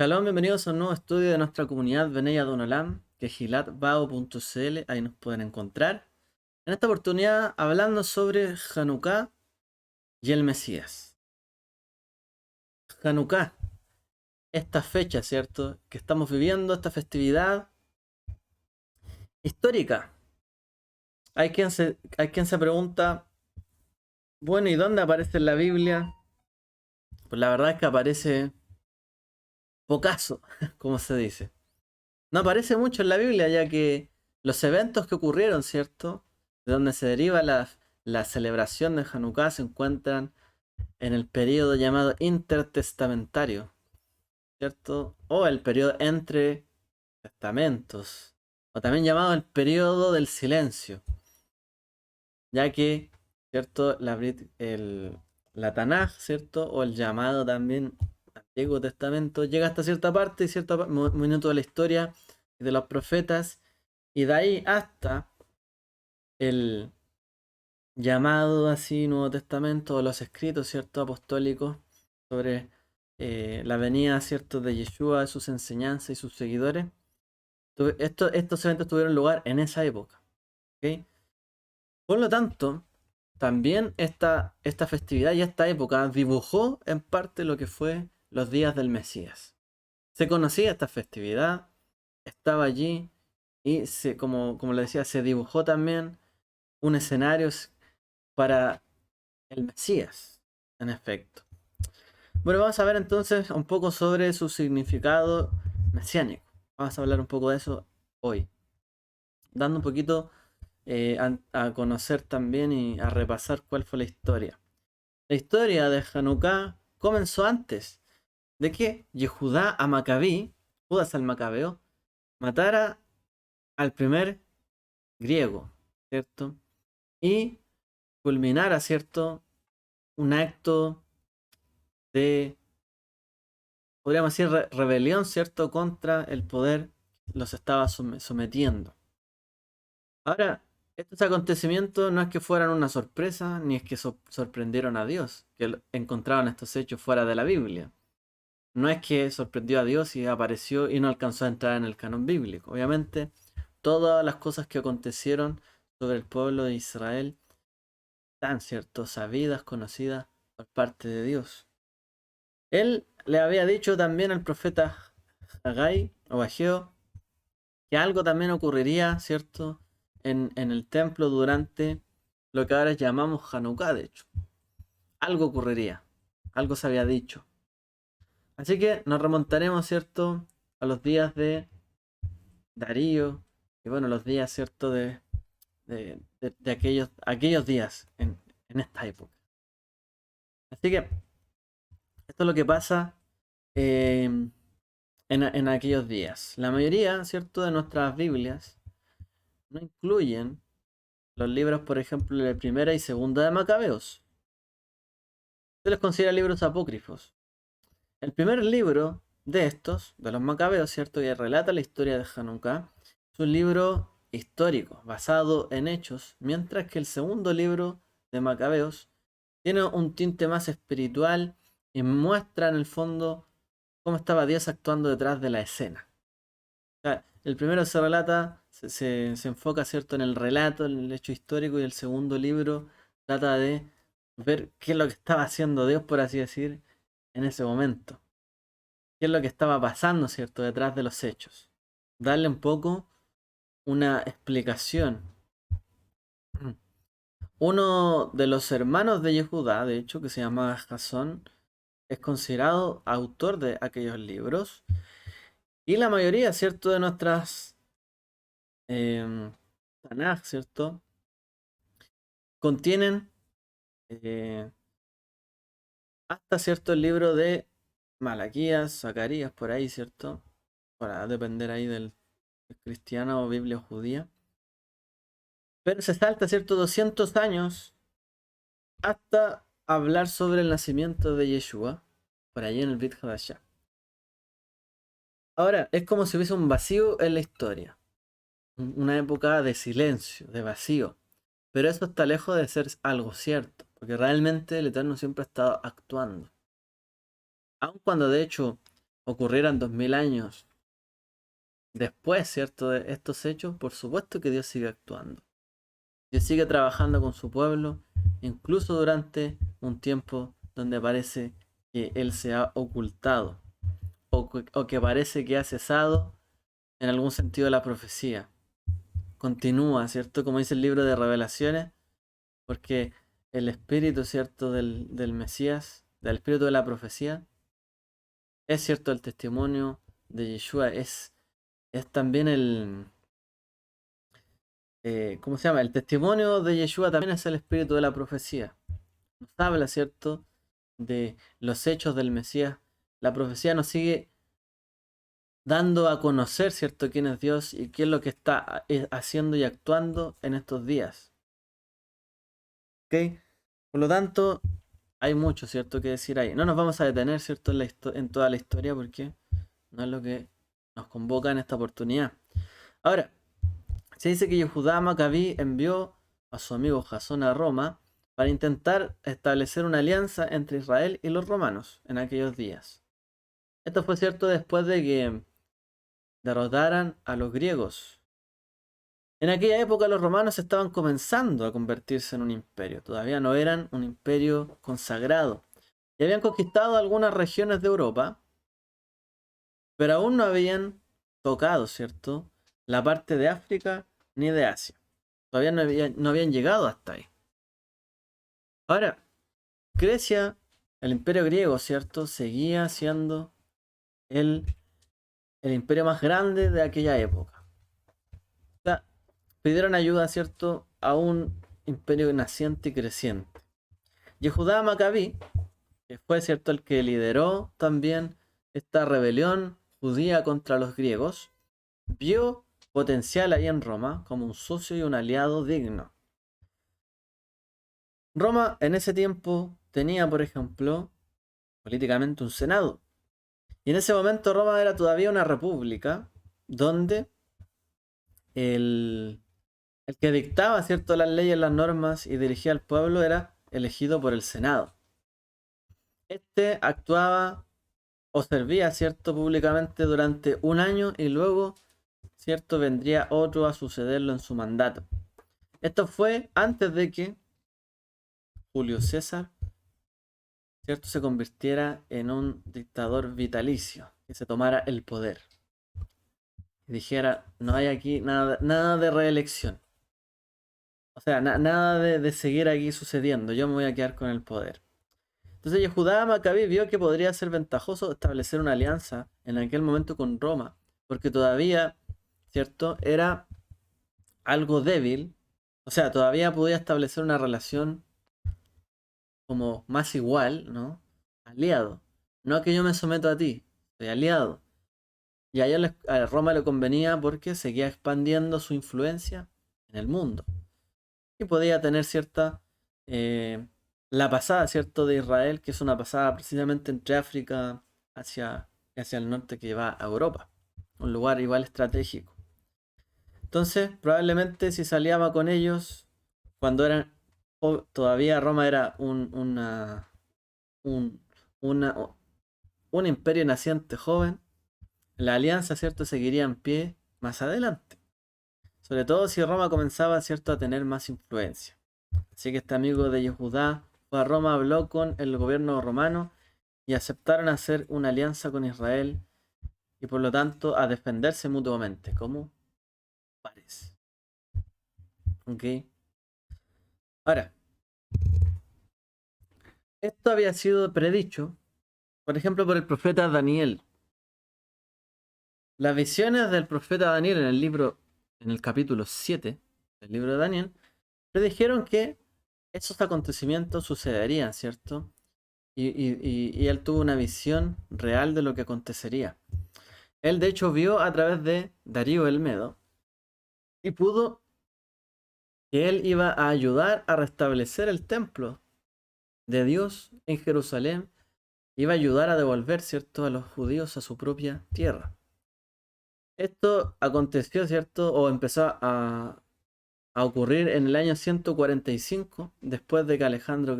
Shalom, bienvenidos a un nuevo estudio de nuestra comunidad Benei Adonolam, que es gilatbao.cl, ahí nos pueden encontrar. En esta oportunidad hablando sobre Hanukkah y el Mesías. Hanukkah, esta fecha, ¿cierto? Que estamos viviendo, esta festividad histórica. Hay quien se pregunta, bueno, ¿y dónde aparece en la Biblia? Pues la verdad es que aparece pocaso, como se dice. No aparece mucho en la Biblia, ya que los eventos que ocurrieron, ¿cierto? De donde se deriva la celebración de Hanukkah se encuentran en el periodo llamado intertestamentario, ¿cierto? O el periodo entre testamentos, o también llamado el periodo del silencio, ya que, ¿cierto? La Tanaj, ¿cierto? O el llamado también Antiguo Testamento llega hasta cierta parte y cierto minuto de la historia de los profetas. Y de ahí hasta el llamado así Nuevo Testamento o los escritos, ¿cierto? Apostólicos sobre la venida, ¿cierto? De Yeshua, sus enseñanzas y sus seguidores. Estos eventos tuvieron lugar en esa época. ¿Ok? Por lo tanto, también esta festividad y esta época dibujó en parte lo que fue los días del Mesías. Se conocía esta festividad, estaba allí y como le decía, se dibujó también un escenario para el Mesías, en efecto. Bueno, vamos a ver entonces un poco sobre su significado mesiánico. Vamos a hablar un poco de eso hoy, dando un poquito a conocer también y a repasar cuál fue la historia. La historia de Hanukkah comenzó antes de que Yehudá a Macabí, Judas al Macabeo, matara al primer griego, ¿cierto? Y culminara, ¿cierto? Un acto de, podríamos decir, rebelión, ¿cierto? Contra el poder los estaba sometiendo. Ahora, estos acontecimientos no es que fueran una sorpresa, ni es que sorprendieron a Dios, que encontraban estos hechos fuera de la Biblia. No es que sorprendió a Dios y apareció y no alcanzó a entrar en el canon bíblico. Obviamente, todas las cosas que acontecieron sobre el pueblo de Israel están, ¿cierto? Sabidas, conocidas por parte de Dios. Él le había dicho también al profeta Haggai o Ageo que algo también ocurriría, ¿cierto? En el templo durante lo que ahora llamamos Hanukkah, de hecho. Algo ocurriría, algo se había dicho. Así que nos remontaremos, ¿cierto? A los días de Darío y bueno, los días, ¿cierto? De aquellos días en esta época. Así que esto es lo que pasa eh, en aquellos días. La mayoría, ¿cierto? De nuestras Biblias no incluyen los libros, por ejemplo, de primera y segunda de Macabeos. Se les considera libros apócrifos. El primer libro de estos, de los Macabeos, ¿cierto? Que relata la historia de Hanukkah, es un libro histórico, basado en hechos, mientras que el segundo libro de Macabeos tiene un tinte más espiritual y muestra en el fondo cómo estaba Dios actuando detrás de la escena. O sea, el primero se relata, se enfoca, ¿cierto?, en el relato, en el hecho histórico, y el segundo libro trata de ver qué es lo que estaba haciendo Dios, por así decir, en ese momento. Qué es lo que estaba pasando, ¿cierto?, detrás de los hechos. Darle un poco una explicación. Uno de los hermanos de Yehudá, de hecho, que se llama Jasón, es considerado autor de aquellos libros. Y la mayoría, ¿cierto?, de nuestras Tanaj, ¿cierto?, contienen eh, hasta cierto el libro de Malaquías, Zacarías, por ahí, ¿cierto? Para depender ahí del cristiano o Biblia judía. Pero se salta, ¿cierto?, 200 años hasta hablar sobre el nacimiento de Yeshua, por ahí en el Brit Hadashah. Ahora, es como si hubiese un vacío en la historia. Una época de silencio, de vacío. Pero eso está lejos de ser algo cierto, porque realmente el Eterno siempre ha estado actuando. Aun cuando de hecho ocurrieran 2000 años después, ¿cierto? De estos hechos, por supuesto que Dios sigue actuando. Dios sigue trabajando con su pueblo, incluso durante un tiempo donde parece que Él se ha ocultado o que parece que ha cesado en algún sentido la profecía. Continúa, ¿cierto? Como dice el libro de Revelaciones, porque el espíritu, ¿cierto? Del Mesías, del espíritu de la profecía, es cierto el testimonio de Yeshua, es también ¿cómo se llama? El testimonio de Yeshua también es el espíritu de la profecía. Nos habla, ¿cierto? De los hechos del Mesías. La profecía nos sigue dando a conocer, ¿cierto?, quién es Dios y qué es lo que está haciendo y actuando en estos días. ¿Ok? Por lo tanto, hay mucho, ¿cierto?, que decir ahí. No nos vamos a detener, ¿cierto?, en toda la historia porque no es lo que nos convoca en esta oportunidad. Ahora, se dice que Yehudá Macabí envió a su amigo Jasón a Roma para intentar establecer una alianza entre Israel y los romanos en aquellos días. Esto fue cierto después de que derrotaran a los griegos. En aquella época los romanos estaban comenzando a convertirse en un imperio, todavía no eran un imperio consagrado. Y habían conquistado algunas regiones de Europa, pero aún no habían tocado, ¿cierto?, la parte de África ni de Asia. Todavía no habían llegado hasta ahí. Ahora, Grecia, el imperio griego, ¿cierto?, seguía siendo el, el imperio más grande de aquella época. O sea, pidieron ayuda, ¿cierto?, a un imperio naciente y creciente. Yehudá Macabí, que fue, ¿cierto?, el que lideró también esta rebelión judía contra los griegos, vio potencial ahí en Roma como un socio y un aliado digno. Roma en ese tiempo tenía, por ejemplo, políticamente un senado. Y en ese momento Roma era todavía una república donde el, el que dictaba, ¿cierto?, las leyes, las normas y dirigía al pueblo era elegido por el Senado. Este actuaba o servía, ¿cierto?, públicamente durante un año y luego, ¿cierto?, vendría otro a sucederlo en su mandato. Esto fue antes de que Julio César, ¿cierto?, se convirtiera en un dictador vitalicio, que se tomara el poder. Y dijera, no hay aquí nada de reelección. O sea, nada de seguir aquí sucediendo, yo me voy a quedar con el poder. Entonces Yehudá Macabí vio que podría ser ventajoso establecer una alianza en aquel momento con Roma, porque todavía, ¿cierto?, era algo débil, o sea, todavía podía establecer una relación como más igual, ¿no? Aliado. No que yo me someto a ti, soy aliado. Y a Roma le convenía porque seguía expandiendo su influencia en el mundo. Y podía tener cierta... la pasada, ¿cierto?, de Israel, que es una pasada precisamente entre África hacia el norte que va a Europa. Un lugar igual estratégico. Entonces, probablemente si salíamos con ellos, cuando eran... todavía Roma era un, una- un imperio naciente joven, la alianza, ¿cierto?, seguiría en pie más adelante. Sobre todo si Roma comenzaba, ¿cierto?, a tener más influencia. Así que este amigo de Yehudá fue a Roma, habló con el gobierno romano y aceptaron hacer una alianza con Israel y por lo tanto a defenderse mutuamente como pares. ¿Ok? Ahora, esto había sido predicho, por ejemplo, por el profeta Daniel. Las visiones del profeta Daniel en el capítulo 7 del libro de Daniel, predijeron que esos acontecimientos sucederían, ¿cierto? Y él tuvo una visión real de lo que acontecería. Él de hecho vio a través de Darío el Medo y pudo que él iba a ayudar a restablecer el templo de Dios en Jerusalén, iba a ayudar a devolver, ¿cierto?, a los judíos a su propia tierra. Esto aconteció, ¿cierto? O empezó a ocurrir en el año 145, después de que Alejandro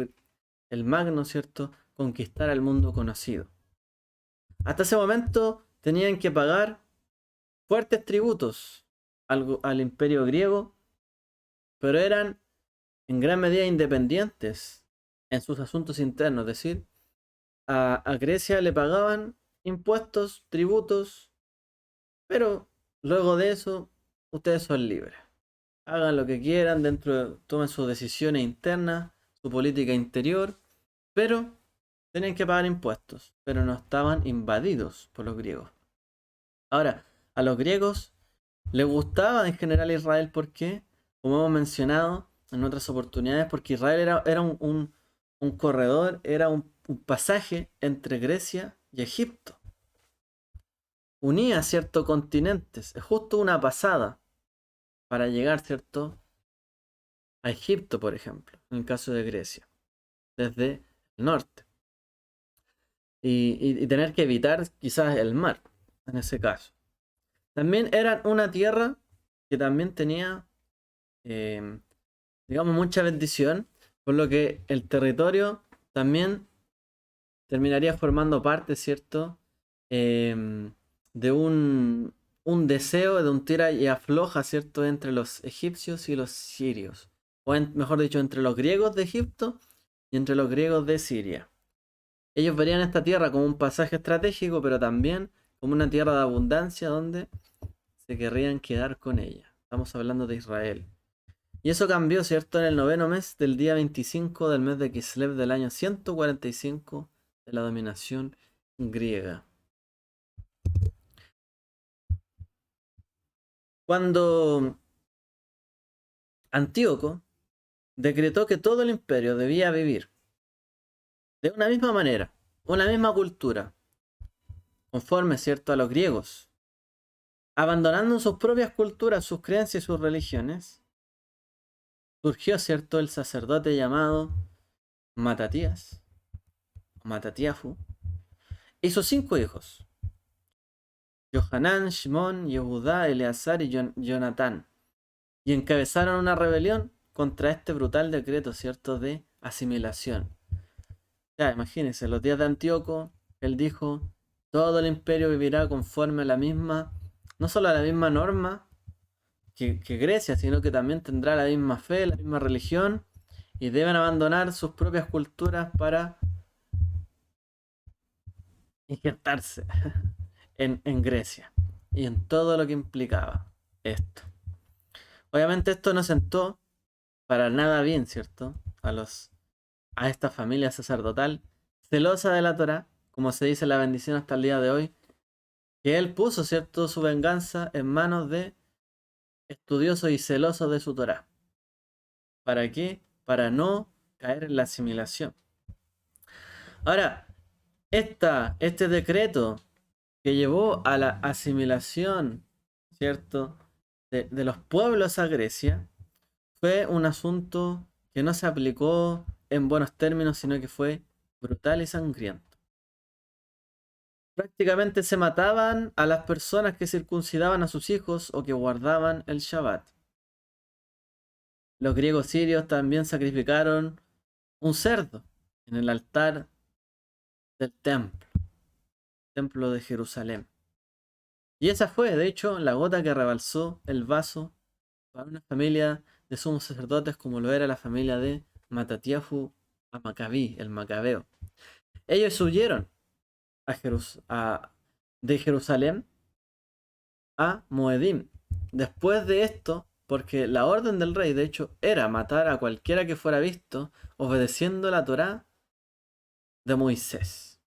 el Magno, ¿cierto?, conquistara el mundo conocido. Hasta ese momento tenían que pagar fuertes tributos al imperio griego, pero eran en gran medida independientes en sus asuntos internos. Es decir, a Grecia le pagaban impuestos, tributos, pero luego de eso, ustedes son libres. Hagan lo que quieran, tomen sus decisiones internas, su política interior, pero tenían que pagar impuestos, pero no estaban invadidos por los griegos. Ahora, a los griegos les gustaba en general Israel porque, como hemos mencionado en otras oportunidades, porque Israel era un corredor, era un pasaje entre Grecia y Egipto. Unía ciertos continentes, es justo una pasada para llegar, ¿cierto?, a Egipto, por ejemplo, en el caso de Grecia, desde el norte. Y tener que evitar quizás el mar, en ese caso. También eran una tierra que también tenía, eh, digamos, mucha bendición, por lo que el territorio también terminaría formando parte, ¿cierto?, de un deseo, de un tira y afloja, ¿cierto?, entre los egipcios y los sirios. O mejor dicho, entre los griegos de Egipto y entre los griegos de Siria. Ellos verían esta tierra como un pasaje estratégico, pero también como una tierra de abundancia donde se querrían quedar con ella. Estamos hablando de Israel. Y eso cambió, ¿cierto?, en el noveno mes del día 25 del mes de Kislev del año 145 de la dominación griega. Cuando Antíoco decretó que todo el imperio debía vivir de una misma manera, una misma cultura, conforme, ¿cierto?, a los griegos, abandonando sus propias culturas, sus creencias y sus religiones, surgió, ¿cierto?, el sacerdote llamado Matatías, o Matatiahu, y sus 5 hijos, Johanán, Shimón, Yehudá, Eleazar y Jonatán, y encabezaron una rebelión contra este brutal decreto, ¿cierto?, de asimilación. Ya, imagínense, los días de Antíoco, él dijo, todo el imperio vivirá conforme a la misma, no solo a la misma norma que Grecia, sino que también tendrá la misma fe, la misma religión, y deben abandonar sus propias culturas para injertarse en Grecia y en todo lo que implicaba esto. Obviamente esto no sentó para nada bien, ¿cierto?, a esta familia sacerdotal celosa de la Torá, como se dice en la bendición hasta el día de hoy, que él puso, ¿cierto?, su venganza en manos de estudiosos y celosos de su Torá. ¿Para qué? Para no caer en la asimilación. Ahora, este decreto que llevó a la asimilación, ¿cierto?, de los pueblos a Grecia, fue un asunto que no se aplicó en buenos términos, sino que fue brutal y sangriento. Prácticamente se mataban a las personas que circuncidaban a sus hijos o que guardaban el Shabbat. Los griegos sirios también sacrificaron un cerdo en el altar del templo de Jerusalén. Y esa fue, de hecho, la gota que rebalsó el vaso para una familia de sumos sacerdotes como lo era la familia de Matatiahu a Macabí, el Macabeo. Ellos huyeron de Jerusalén a Moedim. Después de esto, porque la orden del rey, de hecho, era matar a cualquiera que fuera visto obedeciendo la Torá de Moisés.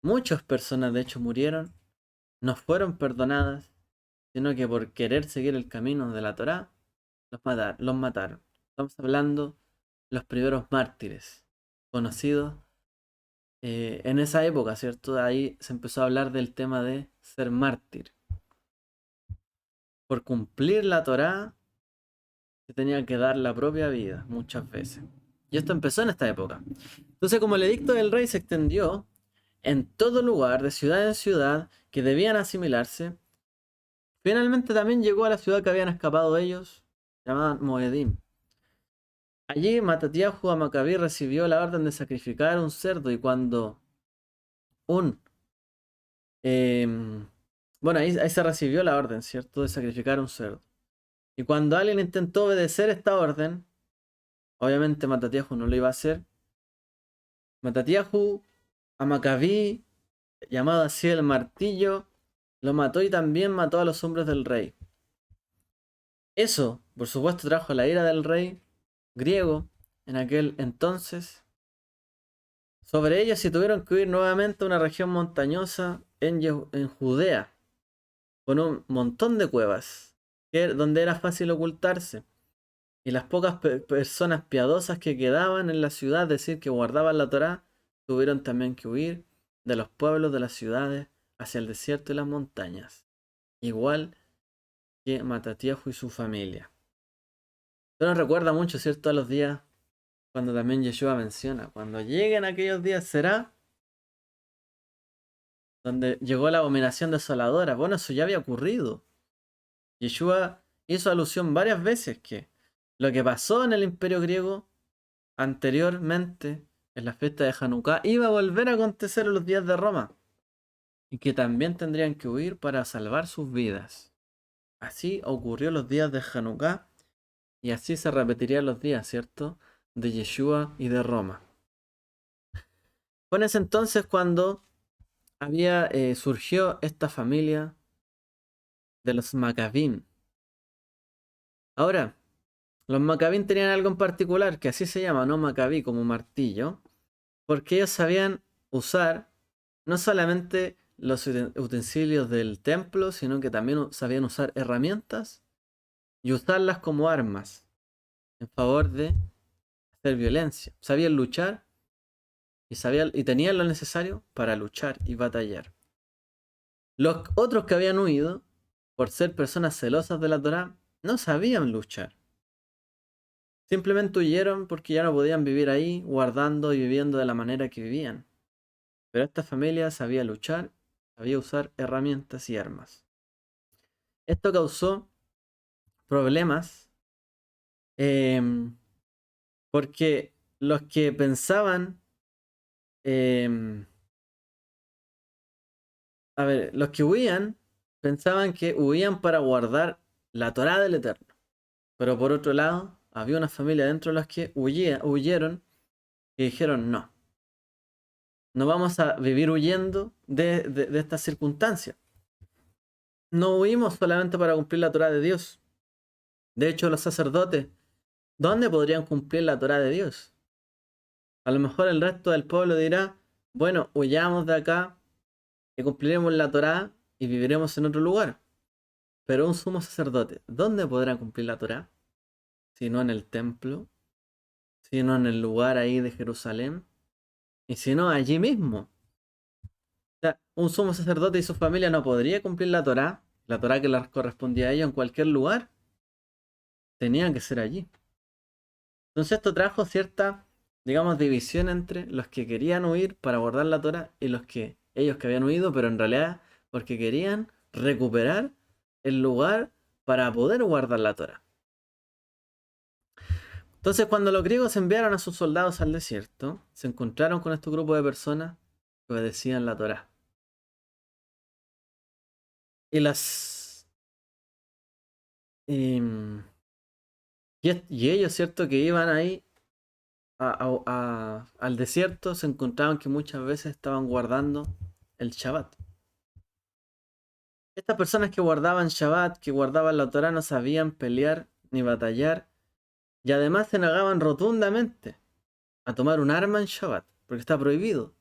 Muchas personas, de hecho, murieron, no fueron perdonadas, sino que por querer seguir el camino de la Torá, los mataron. Estamos hablando de los primeros mártires, conocidos en esa época, ¿cierto? Ahí se empezó a hablar del tema de ser mártir. Por cumplir la Torá, se tenía que dar la propia vida muchas veces. Y esto empezó en esta época. Entonces, como el edicto del rey se extendió en todo lugar, de ciudad en ciudad, que debían asimilarse, finalmente también llegó a la ciudad que habían escapado ellos, llamada Moedim. Allí Matatiahu a Macabí recibió la orden de sacrificar un cerdo, y cuando un Bueno, ahí se recibió la orden, ¿cierto? De sacrificar un cerdo. Y cuando alguien intentó obedecer esta orden, obviamente Matatiahu no lo iba a hacer. Matatiahu a Macabí, llamado así el martillo, lo mató y también mató a los hombres del rey. Eso, por supuesto, trajo la ira del rey griego en aquel entonces. Sobre ellos se tuvieron que huir nuevamente a una región montañosa en Judea, con un montón de cuevas, donde era fácil ocultarse. Y las pocas personas piadosas que quedaban en la ciudad, es decir, que guardaban la Torá, tuvieron también que huir de los pueblos de las ciudades hacia el desierto y las montañas, igual que Matatiahu y su familia. Esto nos recuerda mucho, ¿cierto?, a los días cuando también Yeshua menciona, cuando lleguen aquellos días será donde llegó la abominación desoladora. Bueno, eso ya había ocurrido. Yeshua hizo alusión varias veces que lo que pasó en el Imperio griego anteriormente, en la fiesta de Hanukkah, iba a volver a acontecer en los días de Roma. Y que también tendrían que huir para salvar sus vidas. Así ocurrió los días de Hanukkah y así se repetirían los días, ¿cierto?, de Yeshua y de Roma. Fue en ese entonces cuando surgió esta familia de los Maccabim. Ahora, los Maccabim tenían algo en particular, que así se llama, ¿no? Maccabí, como martillo, porque ellos sabían usar no solamente los utensilios del templo, sino que también sabían usar herramientas y usarlas como armas en favor de hacer violencia. Sabían luchar y tenían lo necesario para luchar y batallar. Los otros que habían huido, por ser personas celosas de la Torá, no sabían luchar. Simplemente huyeron porque ya no podían vivir ahí, guardando y viviendo de la manera que vivían. Pero esta familia sabía luchar, sabía usar herramientas y armas. Esto causó problemas em, porque los que pensaban, em, los que huían, pensaban que huían para guardar la Torá del Eterno. Pero por otro lado, había una familia dentro de las que huyeron y dijeron no. No vamos a vivir huyendo de estas circunstancias. No huimos solamente para cumplir la Torá de Dios. De hecho, los sacerdotes, ¿dónde podrían cumplir la Torá de Dios? A lo mejor el resto del pueblo dirá, bueno, huyamos de acá y cumpliremos la Torá y viviremos en otro lugar. Pero un sumo sacerdote, ¿dónde podrá cumplir la Torá? Si no en el templo, si no en el lugar ahí de Jerusalén, y si no allí mismo. O sea, un sumo sacerdote y su familia no podría cumplir la Torá que les correspondía a ellos en cualquier lugar. Tenían que ser allí. Entonces esto trajo cierta, digamos, división entre los que querían huir para guardar la Torá y ellos que habían huido, pero en realidad porque querían recuperar el lugar para poder guardar la Torá. Entonces cuando los griegos enviaron a sus soldados al desierto, se encontraron con este grupo de personas que obedecían la Torá. Y las... em, y ellos, ¿cierto?, que iban ahí al desierto, se encontraban que muchas veces estaban guardando el Shabbat. Estas personas que guardaban Shabbat, que guardaban la Torá, no sabían pelear ni batallar y además se negaban rotundamente a tomar un arma en Shabbat, porque está prohibido,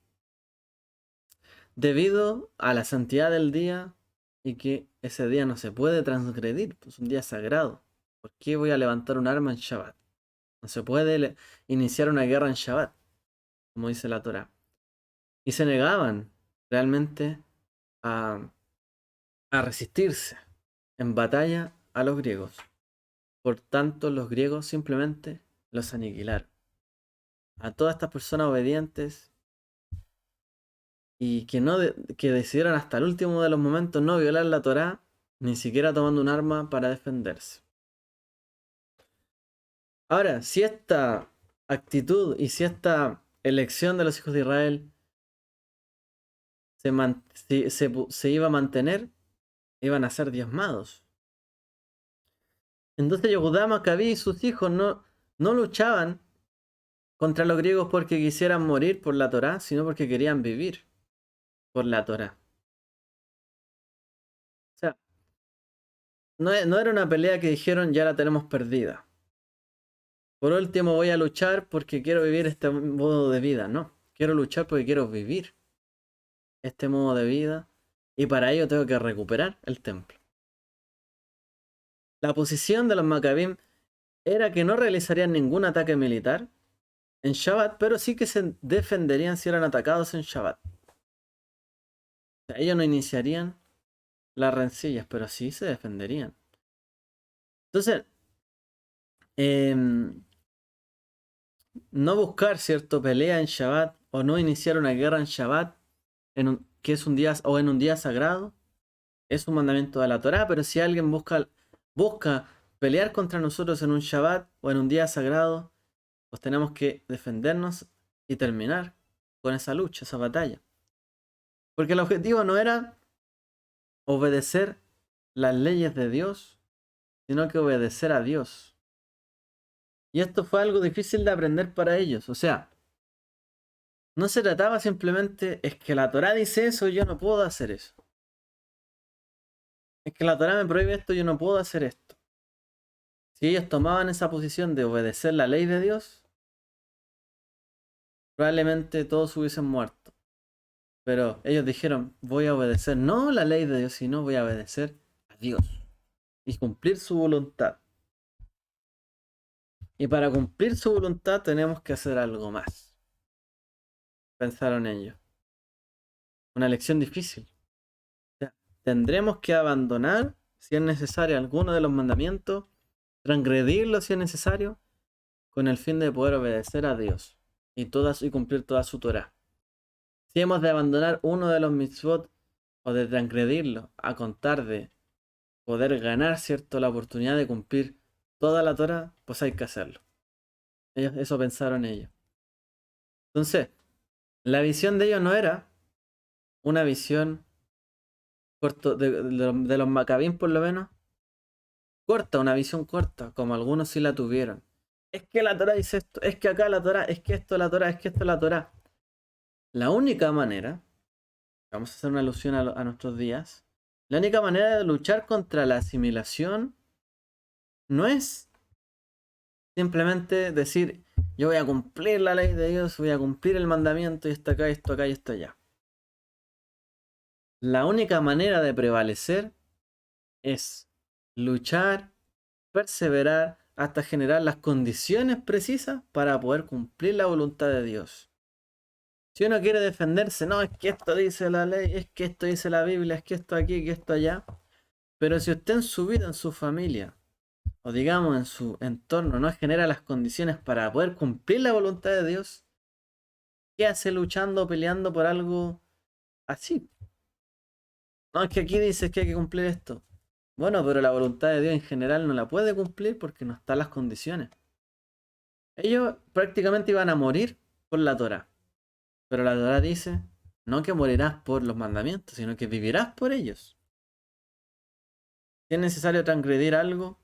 debido a la santidad del día y que ese día no se puede transgredir, pues es un día sagrado. ¿Por qué voy a levantar un arma en Shabbat? No se puede iniciar una guerra en Shabbat, como dice la Torá. Y se negaban realmente a, a resistirse en batalla a los griegos. Por tanto, los griegos simplemente los aniquilaron. A todas estas personas obedientes y que decidieron hasta el último de los momentos no violar la Torá, ni siquiera tomando un arma para defenderse. Ahora, si esta actitud y si esta elección de los hijos de Israel se iba a mantener, iban a ser diezmados. Entonces Yehudá Macabí y sus hijos no luchaban contra los griegos porque quisieran morir por la Torá, sino porque querían vivir por la Torá. O sea, no era una pelea que dijeron ya la tenemos perdida. Por último voy a luchar porque quiero vivir este modo de vida. No, quiero luchar porque quiero vivir este modo de vida y para ello tengo que recuperar el templo. La posición de los Maccabim era que no realizarían ningún ataque militar en Shabbat, pero sí que se defenderían si eran atacados en Shabbat. O sea, ellos no iniciarían las rencillas, pero sí se defenderían. Entonces, no buscar, ¿cierto?, pelea en Shabbat o no iniciar una guerra en Shabbat, que es un día o en un día sagrado, es un mandamiento de la Torá, pero si alguien busca pelear contra nosotros en un Shabbat o en un día sagrado, pues tenemos que defendernos y terminar con esa lucha, esa batalla. Porque el objetivo no era obedecer las leyes de Dios, sino que obedecer a Dios. Y esto fue algo difícil de aprender para ellos. O sea, no se trataba simplemente, es que la Torá dice eso y yo no puedo hacer eso. Es que la Torá me prohíbe esto y yo no puedo hacer esto. Si ellos tomaban esa posición de obedecer la ley de Dios, probablemente todos hubiesen muerto. Pero ellos dijeron, voy a obedecer no la ley de Dios, sino voy a obedecer a Dios y cumplir su voluntad. Y para cumplir su voluntad tenemos que hacer algo más. Pensaron ellos. Una lección difícil. O sea, tendremos que abandonar, si es necesario, alguno de los mandamientos, transgredirlo si es necesario, con el fin de poder obedecer a Dios y cumplir toda su Torah. Si hemos de abandonar uno de los mitzvot o de transgredirlo a contar de poder ganar, ¿cierto?, la oportunidad de cumplir toda la Torah, pues hay que hacerlo. Eso pensaron ellos. Entonces, la visión de ellos no era una visión corto de los Macabín, por lo menos, corta, una visión corta, como algunos sí la tuvieron. Es que la Torah dice esto, es que acá la Torah, es que esto la Torah, es que esto la Torah. La única manera, vamos a hacer una alusión a nuestros días, la única manera de luchar contra la asimilación no es simplemente decir, yo voy a cumplir la ley de Dios, voy a cumplir el mandamiento y esto acá, esto acá y esto allá. La única manera de prevalecer es luchar, perseverar hasta generar las condiciones precisas para poder cumplir la voluntad de Dios. Si uno quiere defenderse, no, es que esto dice la ley, es que esto dice la Biblia, es que esto aquí, que esto allá. Pero si usted en su vida, en su familia, o digamos en su entorno, no genera las condiciones para poder cumplir la voluntad de Dios, ¿qué hace luchando, peleando por algo así? No, es que aquí dice que hay que cumplir esto. Bueno, pero la voluntad de Dios en general no la puede cumplir porque no están las condiciones. Ellos prácticamente iban a morir por la Torah. Pero la Torah dice, no que morirás por los mandamientos, sino que vivirás por ellos. Si es necesario transgredir algo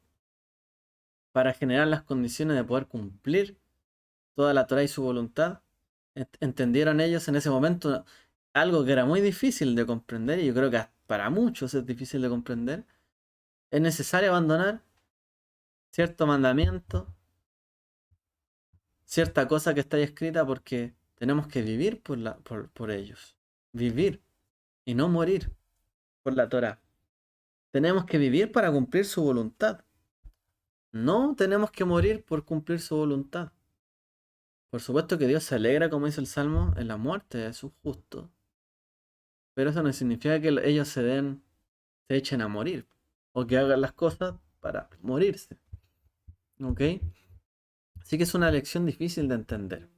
para generar las condiciones de poder cumplir toda la Torah y su voluntad, entendieron ellos en ese momento algo que era muy difícil de comprender, y yo creo que para muchos es difícil de comprender. Es necesario abandonar cierto mandamiento, cierta cosa que está ahí escrita, porque tenemos que vivir por ellos. Vivir y no morir por la Torah. Tenemos que vivir para cumplir su voluntad. No tenemos que morir por cumplir su voluntad. Por supuesto que Dios se alegra, como dice el Salmo, en la muerte de sus justos. Pero eso no significa que ellos se echen a morir. O que hagan las cosas para morirse. ¿Ok? Así que es una lección difícil de entender.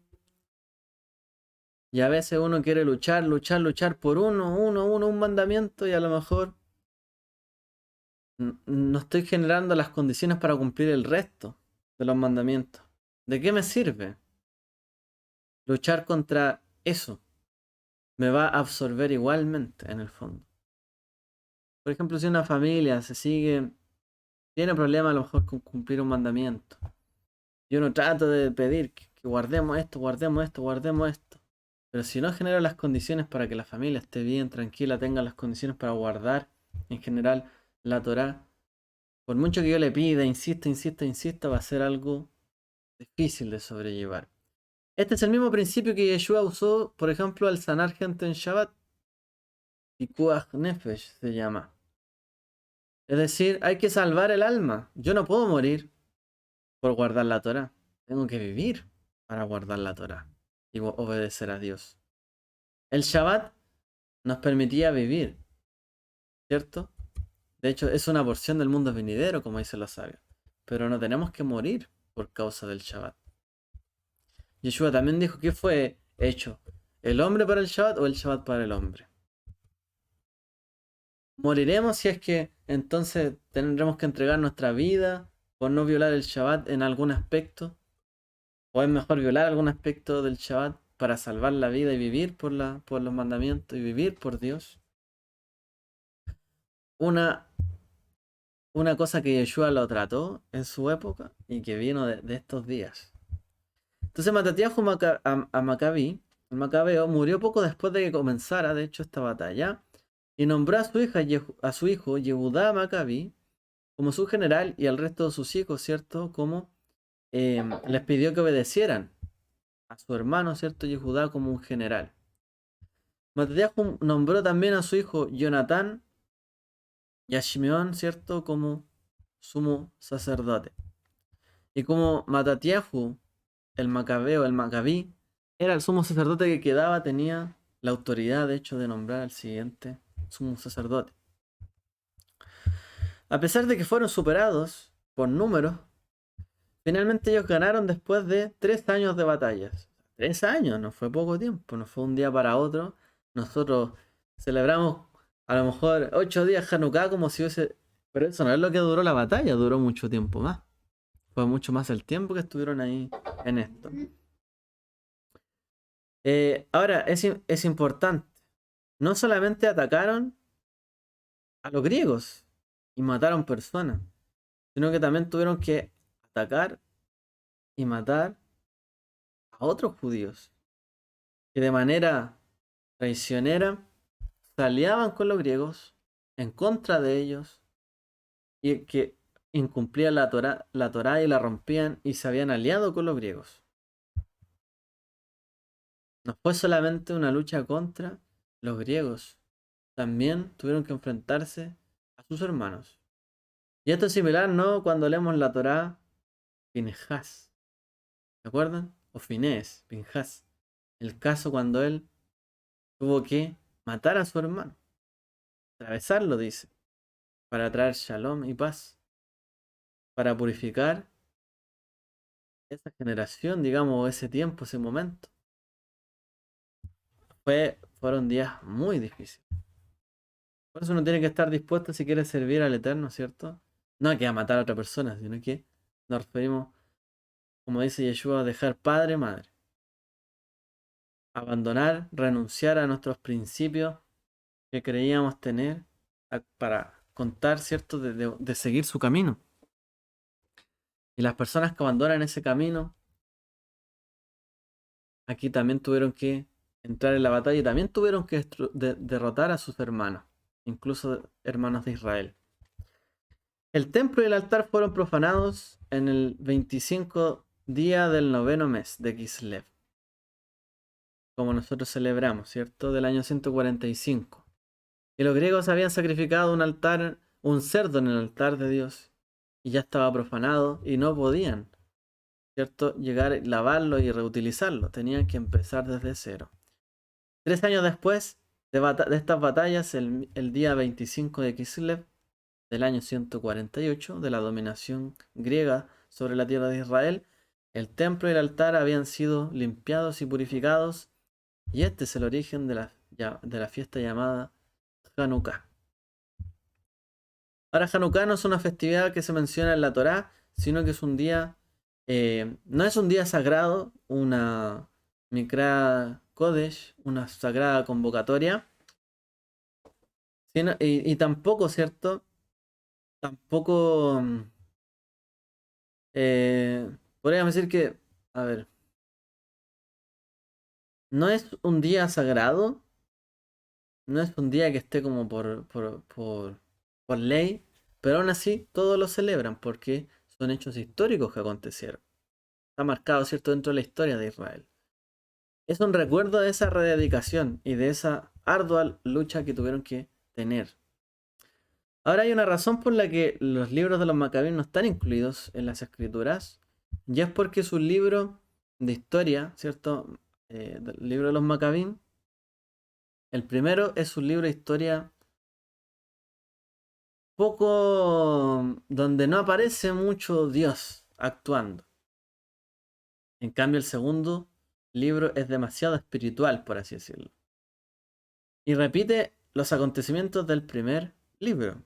Y a veces uno quiere luchar por un mandamiento, y a lo mejor no estoy generando las condiciones para cumplir el resto de los mandamientos. ¿De qué me sirve luchar contra eso? me va a absorber igualmente en el fondo. Por ejemplo, si una familia tiene problemas a lo mejor con cumplir un mandamiento, y uno trata de pedir que guardemos esto, guardemos esto, guardemos esto. Pero si no genera las condiciones para que la familia esté bien, tranquila, tenga las condiciones para guardar en general la Torá, por mucho que yo le pida, insista, insista, insista, va a ser algo difícil de sobrellevar. Este es el mismo principio que Yeshua usó, por ejemplo, al sanar gente en Shabbat. Pikuach Nefesh se llama. Es decir, hay que salvar el alma. Yo no puedo morir por guardar la Torá. Tengo que vivir para guardar la Torá y obedecer a Dios. El Shabbat nos permitía vivir, ¿cierto? De hecho, es una porción del mundo venidero, como dicen los sabios. Pero no tenemos que morir por causa del Shabbat. Yeshua también dijo que fue hecho el hombre para el Shabbat o el Shabbat para el hombre. Moriremos si es que entonces tendremos que entregar nuestra vida por no violar el Shabbat en algún aspecto. O es mejor violar algún aspecto del Shabbat para salvar la vida y vivir por los mandamientos y vivir por Dios. Una, una cosa que Yeshua lo trató en su época y que vino de estos días. Entonces Matatiahu a Macabí, el Macabeo, murió poco después de que comenzara, de hecho, esta batalla, y nombró a a su hijo Yehudá Macabí como su general y al resto de sus hijos, ¿cierto? Como les pidió que obedecieran a su hermano, ¿cierto? Yehudá como un general. Matatiahu nombró también a su hijo Jonatán y a Shimeón, ¿cierto? Como sumo sacerdote. Y como Matatiahu, el Macabeo, el Macabí, era el sumo sacerdote que quedaba, tenía la autoridad, de hecho, de nombrar al siguiente sumo sacerdote. A pesar de que fueron superados por números, finalmente ellos ganaron después de 3 años de batallas. 3 años, no fue poco tiempo, no fue un día para otro. Nosotros celebramos a lo mejor 8 días Hanukkah como si hubiese... Pero eso no es lo que duró la batalla, duró mucho tiempo más. Fue mucho más el tiempo que estuvieron ahí en esto. Ahora, es importante. No solamente atacaron a los griegos y mataron personas, sino que también tuvieron que atacar y matar a otros judíos que de manera traicionera se aliaban con los griegos en contra de ellos y que incumplían la Torá y la rompían y se habían aliado con los griegos. No fue solamente una lucha contra los griegos, también tuvieron que enfrentarse a sus hermanos. Y esto es similar, ¿no? Cuando leemos la Torá, Pinhas, ¿se acuerdan? O Finés, Pinhas. El caso cuando él tuvo que matar a su hermano, atravesarlo, dice, para traer shalom y paz, para purificar esa generación, digamos, ese tiempo, ese momento. Fueron días muy difíciles. Por eso uno tiene que estar dispuesto si quiere servir al Eterno, ¿cierto? No a que a matar a otra persona, sino que nos referimos, como dice Yeshua, a dejar padre, madre. Abandonar, renunciar a nuestros principios que creíamos tener para contar, ¿cierto? De seguir su camino. Y las personas que abandonan ese camino, aquí también tuvieron que entrar en la batalla y también tuvieron que derrotar a sus hermanos, incluso hermanos de Israel. El templo y el altar fueron profanados en el 25 día del 9º mes de Kislev, como nosotros celebramos, ¿cierto? Del año 145. Y los griegos habían sacrificado un cerdo en el altar de Dios, y ya estaba profanado y no podían, ¿cierto? Llegar, lavarlo y reutilizarlo. Tenían que empezar desde cero. 3 años después de estas batallas, el día 25 de Kislev del año 148 de la dominación griega sobre la tierra de Israel, el templo y el altar habían sido limpiados y purificados, y este es el origen de la fiesta llamada Hanukkah. Ahora, Hanukkah no es una festividad que se menciona en la Torá, sino que es un día, no es un día sagrado, una Mikra Kodesh, una sagrada convocatoria. Y tampoco, ¿cierto? Tampoco, podríamos decir que, a ver, no es un día sagrado, no es un día que esté como por ley, pero aún así todos lo celebran porque son hechos históricos que acontecieron. Está marcado, ¿cierto?, dentro de la historia de Israel. Es un recuerdo de esa rededicación y de esa ardua lucha que tuvieron que tener. Ahora hay una razón por la que los libros de los Macabeos no están incluidos en las escrituras, y es porque es un libro de historia, ¿cierto? El libro de los Macabeos. El primero es un libro de historia poco donde no aparece mucho Dios actuando. En cambio, el segundo libro es demasiado espiritual, por así decirlo. Y repite los acontecimientos del primer libro.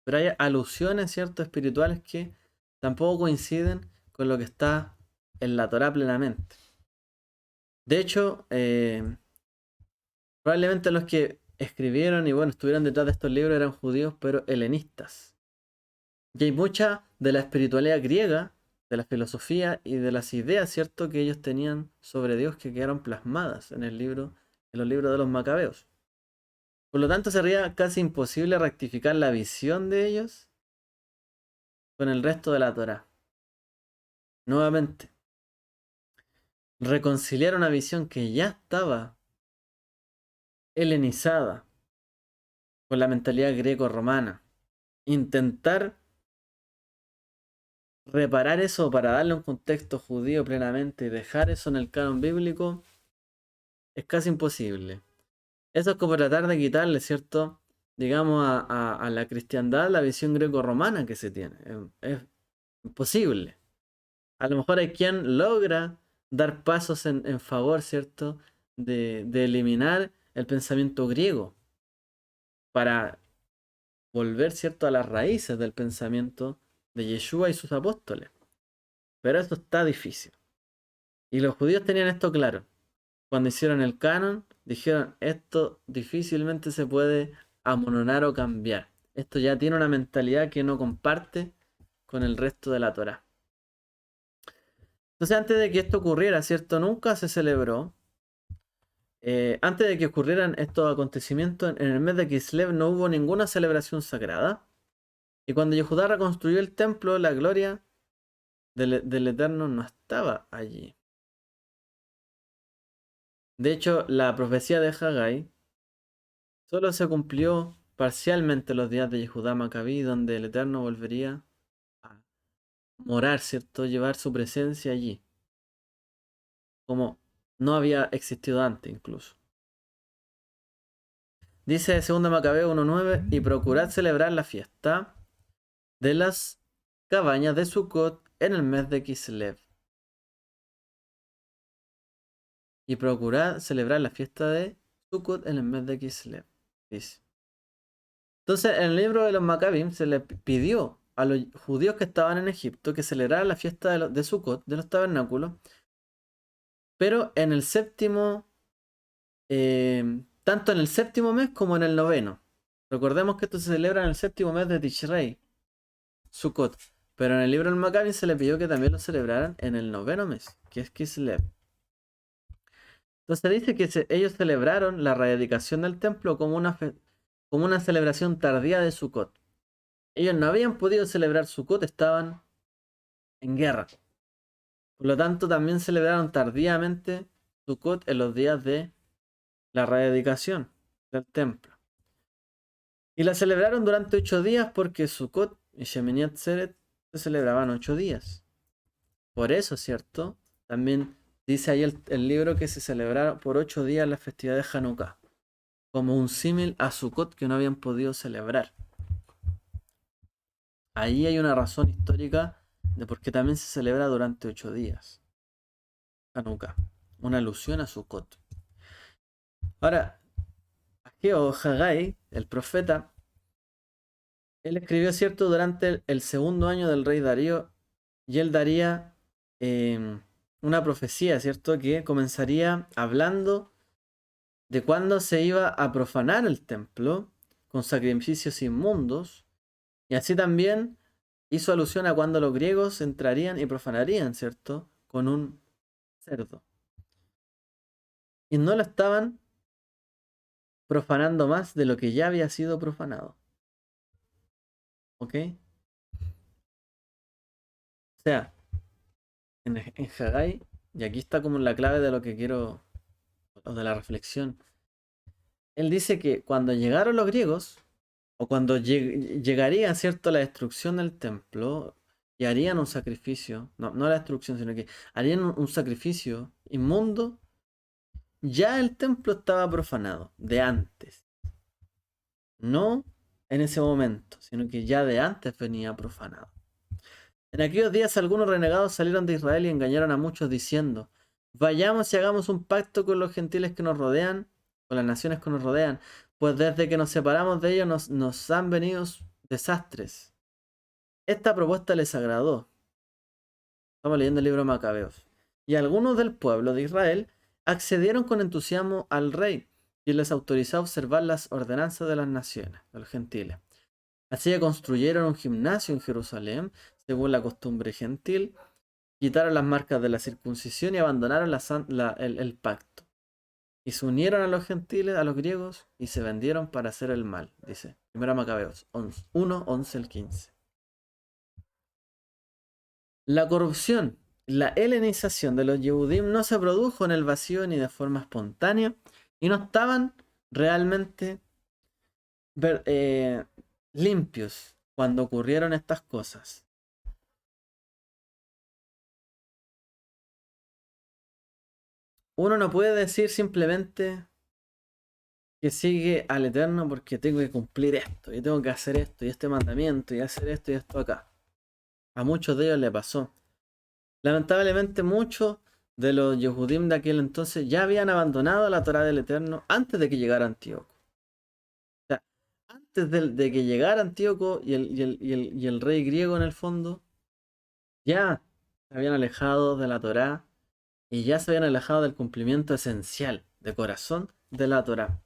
Pero hay alusiones, ¿cierto?, espirituales que tampoco coinciden con lo que está en la Torá plenamente. De hecho, probablemente los que escribieron y bueno, estuvieron detrás de estos libros eran judíos, pero helenistas. Y hay mucha de la espiritualidad griega, de la filosofía y de las ideas, ¿cierto?, que ellos tenían sobre Dios que quedaron plasmadas en los libros de los Macabeos. Por lo tanto, sería casi imposible rectificar la visión de ellos con el resto de la Torá. Nuevamente, reconciliar una visión que ya estaba helenizada con la mentalidad greco-romana. Intentar reparar eso para darle un contexto judío plenamente y dejar eso en el canon bíblico es casi imposible. Eso es como tratar de quitarle, ¿cierto?, digamos, a la cristiandad la visión greco-romana que se tiene. Es imposible. A lo mejor hay quien logra dar pasos en favor, ¿cierto?, de eliminar el pensamiento griego para volver, ¿cierto?, a las raíces del pensamiento de Yeshua y sus apóstoles. Pero esto está difícil. Y los judíos tenían esto claro. Cuando hicieron el canon, dijeron, esto difícilmente se puede amononar o cambiar. Esto ya tiene una mentalidad que no comparte con el resto de la Torá. Entonces, antes de que esto ocurriera, ¿cierto? Nunca se celebró. Antes de que ocurrieran estos acontecimientos, en el mes de Kislev no hubo ninguna celebración sagrada. Y cuando Yehudá reconstruyó el templo, la gloria del Eterno no estaba allí. De hecho, la profecía de Haggai solo se cumplió parcialmente los días de Yehudá Macabí, donde el Eterno volvería a morar, ¿cierto? Llevar su presencia allí, como no había existido antes incluso. Dice 2 Macabeo 1.9, y procurad celebrar la fiesta de las cabañas de Sukkot en el mes de Kislev. Y procurad celebrar la fiesta de Sukkot en el mes de Kislev. Dice. Entonces, en el libro de los Maccabim se le pidió a los judíos que estaban en Egipto que celebraran la fiesta de Sukkot, de los tabernáculos, pero en el séptimo, tanto en el séptimo mes como en el noveno. Recordemos que esto se celebra en el séptimo mes de Tishrei, Sukkot, pero en el libro del Maccabim se le pidió que también lo celebraran en el noveno mes, que es Kislev. Entonces dice que ellos celebraron la rededicación del templo como una celebración tardía de Sukkot. Ellos no habían podido celebrar Sukkot, estaban en guerra. Por lo tanto, también celebraron tardíamente Sukkot en los días de la rededicación del templo. Y la celebraron durante 8 días porque Sukkot y Shemini Atzeret se celebraban 8 días. Por eso, ¿cierto? También dice ahí el libro que se celebraron por 8 días la festividad de Hanukkah, como un símil a Sukkot que no habían podido celebrar. Ahí hay una razón histórica de por qué también se celebra durante 8 días. Hanukkah, una alusión a Sukkot. Ahora, Ageo Haggai, el profeta, él escribió, ¿cierto?, durante el segundo año del rey Darío, y él daría una profecía, ¿cierto? Que comenzaría hablando de cuándo se iba a profanar el templo con sacrificios inmundos, y así también hizo alusión a cuando los griegos entrarían y profanarían, ¿cierto? Con un cerdo. Y no lo estaban profanando más de lo que ya había sido profanado. ¿Ok? O sea, en Haggai, y aquí está como la clave de lo que quiero, o de la reflexión. Él dice que cuando llegaron los griegos, o cuando llegaría, ¿cierto?, la destrucción del templo, y harían un sacrificio, no la destrucción, sino que harían un sacrificio inmundo, ya el templo estaba profanado, de antes. No en ese momento, sino que ya de antes venía profanado. En aquellos días algunos renegados salieron de Israel y engañaron a muchos diciendo, vayamos y hagamos un pacto con los gentiles que nos rodean, con las naciones que nos rodean, pues desde que nos separamos de ellos nos han venido desastres. Esta propuesta les agradó. Estamos leyendo el libro de Macabeos. Y algunos del pueblo de Israel accedieron con entusiasmo al rey, y les autorizó a observar las ordenanzas de las naciones, de los gentiles. Así que construyeron un gimnasio en Jerusalén, según la costumbre gentil, quitaron las marcas de la circuncisión y abandonaron el pacto. Y se unieron a los gentiles, a los griegos, y se vendieron para hacer el mal, dice. Primera Macabeos 1, 11 al 15. La corrupción, la helenización de los Yehudim no se produjo en el vacío ni de forma espontánea, y no estaban realmente limpios cuando ocurrieron estas cosas. Uno no puede decir simplemente que sigue al Eterno porque tengo que cumplir esto, y tengo que hacer esto, y este mandamiento, y hacer esto y esto acá. A muchos de ellos le pasó. Lamentablemente muchos de los Yehudim de aquel entonces ya habían abandonado la Torá del Eterno antes de que llegara Antíoco. O sea, antes de que llegara Antíoco y el rey griego en el fondo, ya se habían alejado de la Torá y ya se habían alejado del cumplimiento esencial de corazón de la Torá.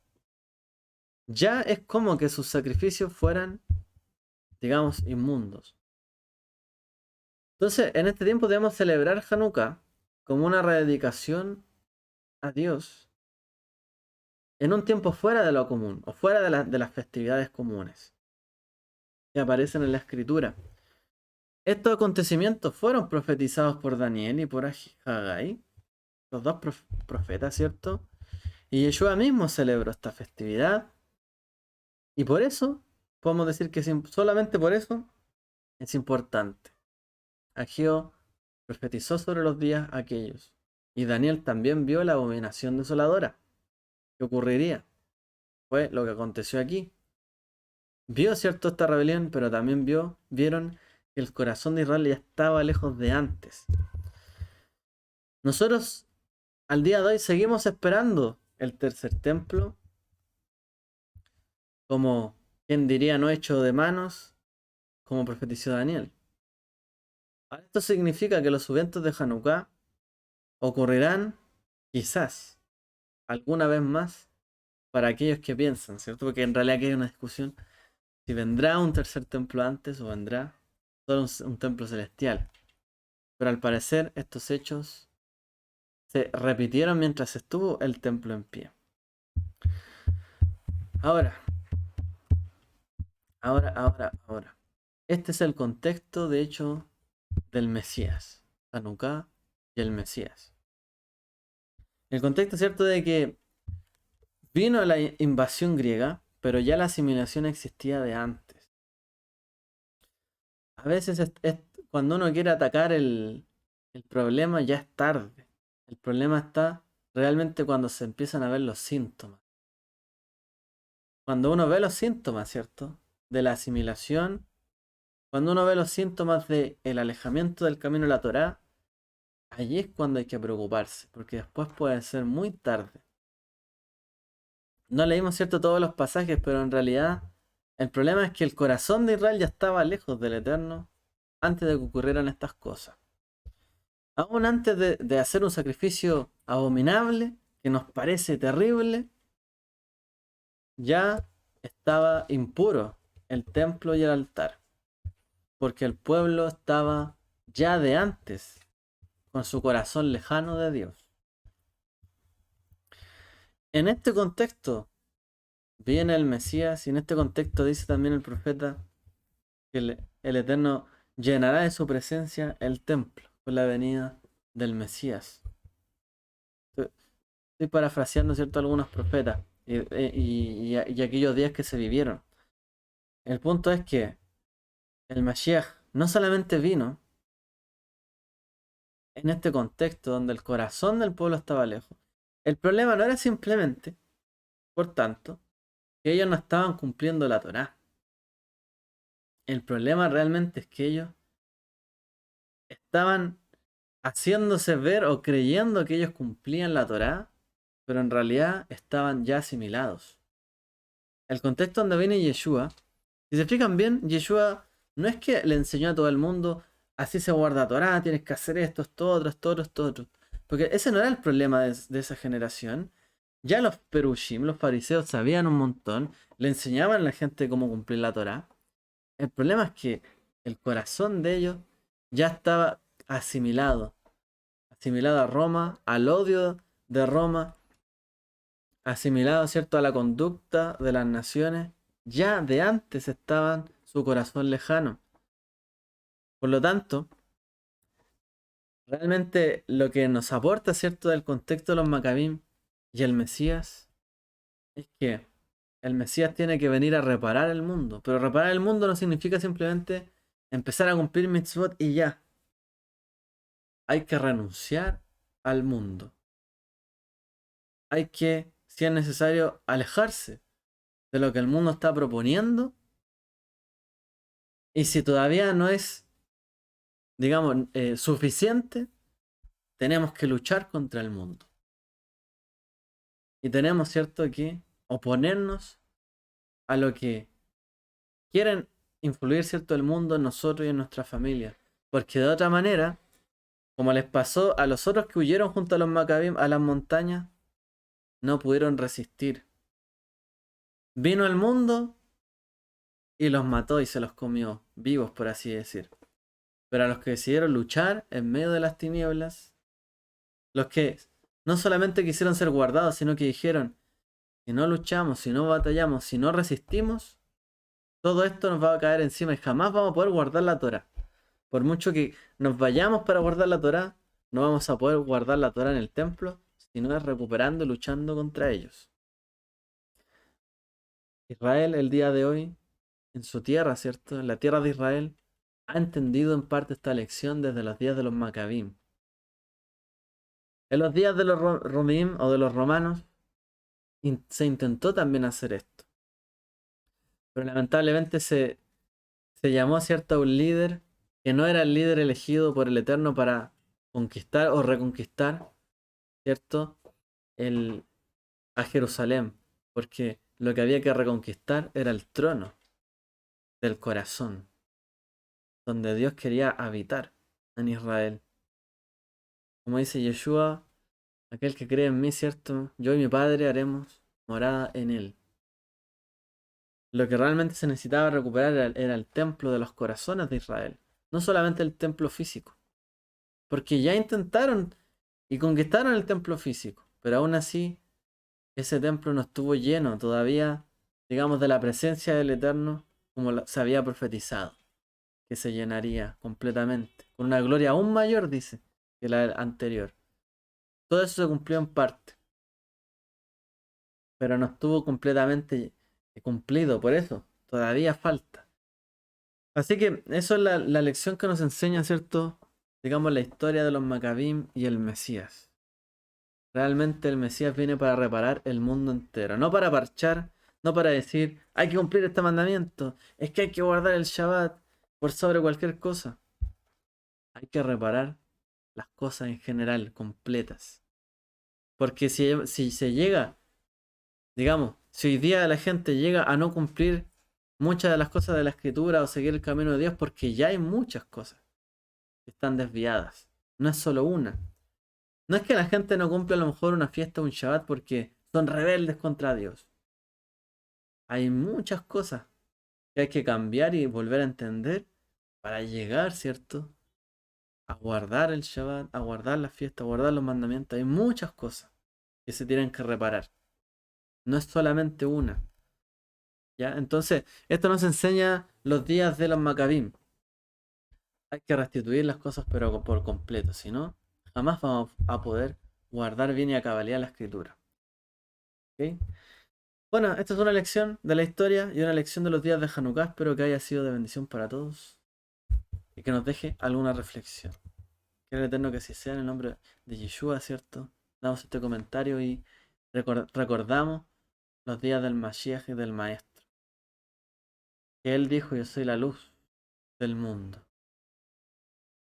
Ya es como que sus sacrificios fueran, digamos, inmundos. Entonces, en este tiempo debemos celebrar Hanukkah como una rededicación a Dios en un tiempo fuera de lo común o fuera de las festividades comunes que aparecen en la escritura. Estos acontecimientos fueron profetizados por Daniel y por Haggai, los dos profetas, ¿cierto? Y Yeshua mismo celebró esta festividad, y por eso podemos decir que solamente por eso es importante. Ageo profetizó sobre los días aquellos, y Daniel también vio la abominación desoladora que ocurriría. Fue lo que aconteció aquí. Vio, cierto, esta rebelión, pero también vieron que el corazón de Israel ya estaba lejos de antes. Nosotros al día de hoy seguimos esperando el tercer templo, como quien diría no hecho de manos, como profetizó Daniel. Ahora, esto significa que los eventos de Hanukkah ocurrirán quizás alguna vez más para aquellos que piensan, ¿cierto? Porque en realidad aquí hay una discusión si vendrá un tercer templo antes o vendrá solo un templo celestial. Pero al parecer estos hechos se repitieron mientras estuvo el templo en pie. Ahora. Este es el contexto, de hecho, del Mesías. Hanukkah y el Mesías. El contexto, ¿cierto?, de que vino la invasión griega, pero ya la asimilación existía de antes. A veces cuando uno quiere atacar el problema ya es tarde. El problema está realmente cuando se empiezan a ver los síntomas. Cuando uno ve los síntomas, ¿cierto?, de la asimilación, cuando uno ve los síntomas del alejamiento del camino de la Torá, allí es cuando hay que preocuparse, porque después puede ser muy tarde. No leímos, cierto, todos los pasajes, pero en realidad el problema es que el corazón de Israel ya estaba lejos del Eterno antes de que ocurrieran estas cosas. Aún antes de hacer un sacrificio abominable, que nos parece terrible, ya estaba impuro el templo y el altar, porque el pueblo estaba ya de antes con su corazón lejano de Dios. En este contexto viene el Mesías y en este contexto dice también el profeta que el Eterno llenará de su presencia el templo con la venida del Mesías. Estoy parafraseando, ¿cierto?, algunos profetas y aquellos días que se vivieron. El punto es que el Mashiach no solamente vino en este contexto donde el corazón del pueblo estaba lejos. El problema no era simplemente, por tanto, que ellos no estaban cumpliendo la Torá. El problema realmente es que ellos estaban haciéndose ver o creyendo que ellos cumplían la Torá, pero en realidad estaban ya asimilados. El contexto donde viene Yeshua, si se fijan bien, Yeshua no es que le enseñó a todo el mundo, así se guarda Torá, tienes que hacer esto, esto, otro, esto, otro, esto, otro. Porque ese no era el problema de esa generación. Ya los perushim, los fariseos, sabían un montón, le enseñaban a la gente cómo cumplir la Torá. El problema es que el corazón de ellos ya estaba asimilado. Asimilado a Roma, al odio de Roma, asimilado, ¿cierto?, a la conducta de las naciones. Ya de antes estaban su corazón lejano. Por lo tanto, realmente lo que nos aporta, ¿cierto?, del contexto de los Macabim y el Mesías es que el Mesías tiene que venir a reparar el mundo. Pero reparar el mundo no significa simplemente empezar a cumplir mitzvot y ya. Hay que renunciar al mundo. Hay que, si es necesario, alejarse de lo que el mundo está proponiendo. Y si todavía no es, digamos, suficiente, tenemos que luchar contra el mundo. Y tenemos, ¿cierto?, que oponernos a lo que quieren influir, ¿cierto?, el mundo en nosotros y en nuestra familia. Porque de otra manera, como les pasó a los otros que huyeron junto a los Macabim a las montañas, no pudieron resistir. Vino el mundo y los mató y se los comió, vivos por así decir. Pero a los que decidieron luchar en medio de las tinieblas, los que no solamente quisieron ser guardados, sino que dijeron, si no luchamos, si no batallamos, si no resistimos, todo esto nos va a caer encima y jamás vamos a poder guardar la Torá. Por mucho que nos vayamos para guardar la Torá, no vamos a poder guardar la Torá en el templo, sino es recuperando y luchando contra ellos. Israel el día de hoy, en su tierra, ¿cierto?, en la tierra de Israel, ha entendido en parte esta lección desde los días de los Macabim. En los días de los Romim o de los romanos se intentó también hacer esto. Pero lamentablemente se llamó, ¿cierto?, a un líder que no era el líder elegido por el Eterno para conquistar o reconquistar, ¿cierto?, a Jerusalén. Porque lo que había que reconquistar era el trono del corazón, donde Dios quería habitar en Israel. Como dice Yeshua, aquel que cree en mí, ¿cierto?, yo y mi Padre haremos morada en él. Lo que realmente se necesitaba recuperar era el templo de los corazones de Israel, no solamente el templo físico. Porque ya intentaron y conquistaron el templo físico, pero aún así ese templo no estuvo lleno todavía, digamos, de la presencia del Eterno como se había profetizado, que se llenaría completamente, con una gloria aún mayor, dice, que la anterior. Todo eso se cumplió en parte, pero no estuvo completamente cumplido, por eso todavía falta. Así que eso es la lección que nos enseña, ¿cierto?, digamos, la historia de los Macabim y el Mesías. Realmente el Mesías viene para reparar el mundo entero, no para parchar, no para decir, hay que cumplir este mandamiento, es que hay que guardar el Shabbat por sobre cualquier cosa. Hay que reparar las cosas en general, completas. Porque si se llega, digamos, si hoy día la gente llega a no cumplir muchas de las cosas de la escritura o seguir el camino de Dios, porque ya hay muchas cosas que están desviadas. No es solo una. No es que la gente no cumpla a lo mejor una fiesta o un Shabbat porque son rebeldes contra Dios. Hay muchas cosas que hay que cambiar y volver a entender para llegar, ¿cierto? A guardar el Shabbat, a guardar la fiesta, a guardar los mandamientos. Hay muchas cosas que se tienen que reparar. No es solamente una. ¿Ya? Entonces, esto nos enseña los días de los Macabim. Hay que restituir las cosas, pero por completo. Si no, jamás vamos a poder guardar bien y a cabalidad la escritura. ¿Ok? Bueno, esta es una lección de la historia y una lección de los días de Hanukkah. Espero que haya sido de bendición para todos y que nos deje alguna reflexión. Que el Eterno que así sea en el nombre de Yeshua, ¿cierto? Damos este comentario y recordamos los días del Mashiach y del Maestro. Que Él dijo: yo soy la luz del mundo.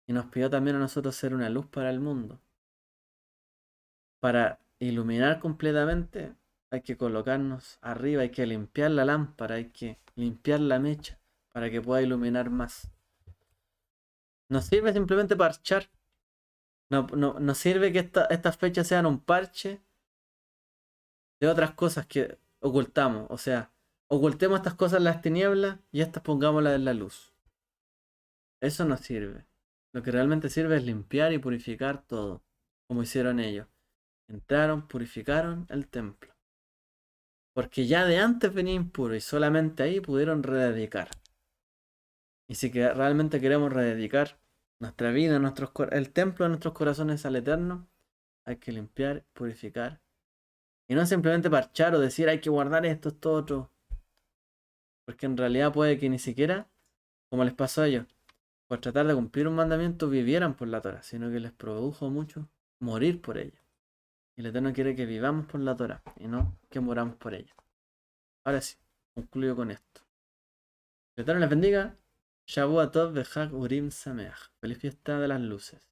Y nos pidió también a nosotros ser una luz para el mundo. Para iluminar completamente hay que colocarnos arriba, hay que limpiar la lámpara, hay que limpiar la mecha para que pueda iluminar más. No sirve simplemente parchar. No sirve que estas fechas sean un parche de otras cosas que ocultamos. O sea, ocultemos estas cosas en las tinieblas y estas pongámoslas en la luz. Eso no sirve. Lo que realmente sirve es limpiar y purificar todo, como hicieron ellos. Entraron, purificaron el templo. Porque ya de antes venía impuro y solamente ahí pudieron rededicar. Y si que realmente queremos rededicar nuestra vida, el templo de nuestros corazones al Eterno, hay que limpiar, purificar. Y no simplemente parchar o decir hay que guardar esto otro. Porque en realidad puede que ni siquiera, como les pasó a ellos, por tratar de cumplir un mandamiento vivieran por la Torah, sino que les produjo mucho morir por ella. Y el Eterno quiere que vivamos por la Torah y no que moramos por ella. Ahora sí, concluyo con esto. El Eterno les bendiga. Shavuot Tov V'Chag Urim Sameach. Feliz fiesta de las luces.